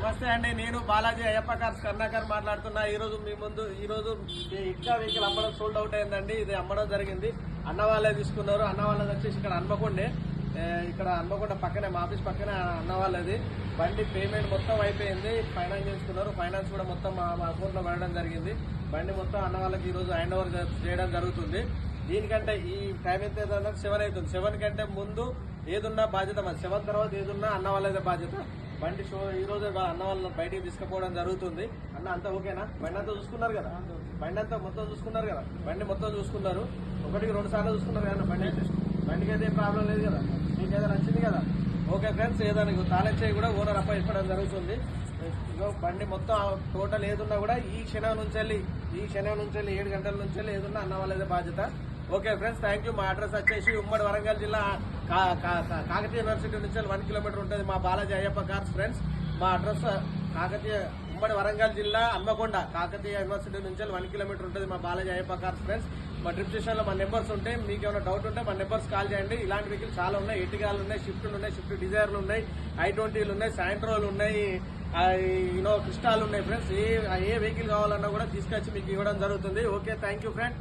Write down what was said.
నమస్తే అండి, నేను బాలాజీ అయ్యప్ప కార్స్ కర్ణాకర్ మాట్లాడుతున్నా. ఈరోజు మీ ముందు ఇట్లా వెహికల్ అమ్మడం సోల్డ్ అవుట్ అయిందండి. ఇది అమ్మడం జరిగింది. అన్న వాళ్ళే తీసుకున్నారు. అన్న వాళ్ళది వచ్చేసి ఇక్కడ హన్మకొండ పక్కనే, మా ఆఫీస్ పక్కనే అన్న వాళ్ళది. బండి పేమెంట్ మొత్తం అయిపోయింది. ఫైనాన్స్ చేసుకున్నారు. ఫైనాన్స్ కూడా మొత్తం మా అకౌంట్ లో పడడం జరిగింది. బండి మొత్తం అన్న వాళ్ళకి ఈరోజు హ్యాండ్ ఓవర్ చేయడం జరుగుతుంది. దీనికంటే ఈ టైం ఎంత 7 అవుతుంది. 7 కంటే ముందు ఏదున్నా బాధ్యత మాది. 7 తర్వాత ఏదున్నా అన్న వాళ్ళదే బాధ్యత. బండి షో ఈ రోజు అన్న వాళ్ళని బయటికి తీసుకుపోవడం జరుగుతుంది. అన్న అంతా ఓకేనా? బండి అంతా చూసుకున్నారు కదా? బండి అంతా మొత్తం చూసుకున్నారు కదా? బండి మొత్తం చూసుకున్నారు. 1-2 సార్లు చూసుకున్నారు కదా? బండికి అయితే ఏం ప్రాబ్లం లేదు కదా? మీకు ఏదైనా నచ్చింది కదా? ఓకే ఫ్రెండ్స్, ఏదైనా తాళం చేయి కూడా ఓనర్ అప్ప ఇవ్వడం జరుగుతుంది. ఇగో బండి మొత్తం టోటల్ ఏదున్నా కూడా ఈ క్షణం నుంచి 7 గంటల నుంచి ఏదున్నా అన్న వాళ్ళదే బాధ్యత. Okay friends, thank you. మా అడ్రస్ వచ్చేసి ఉమ్మడి వరంగల్ జిల్లా కాకతీయ యూనివర్సిటీ నుంచి 1 కిలోమీటర్ ఉంటుంది మా బాలాజీ అయ్యప్ప కార్స్. ఫ్రెండ్స్, మా అడ్రస్ ఉమ్మడి వరంగల్ జిల్లా హన్మకొండ కాకతీయ యూనివర్సిటీ నుంచి 1 కిలోమీటర్ ఉంటుంది మా బాలాజీ అయ్యప్ప కార్స్. ఫ్రెండ్స్, మా డిస్క్రిప్షన్ లో మా నెంబర్స్ ఉంటాయి. మీకు ఏమైనా డౌట్ ఉంటే మా నెంబర్స్ కాల్ చేయండి. ఇలాంటి వెహికల్ చాలా ఉన్నాయి. ఎర్టిగాలు ఉన్నాయి, స్విఫ్ట్లు ఉన్నాయి, స్విఫ్ట్ డిజైర్లు ఉన్నాయి, i20లు ఉన్నాయి, శాంట్రోలు ఉన్నాయి, క్రిస్టాలు ఉన్నాయి. ఫ్రెండ్స్, ఏ వెహికల్ కావాలన్నా కూడా తీసుకొచ్చి మీకు ఇవ్వడం జరుగుతుంది. Okay, thank you friend.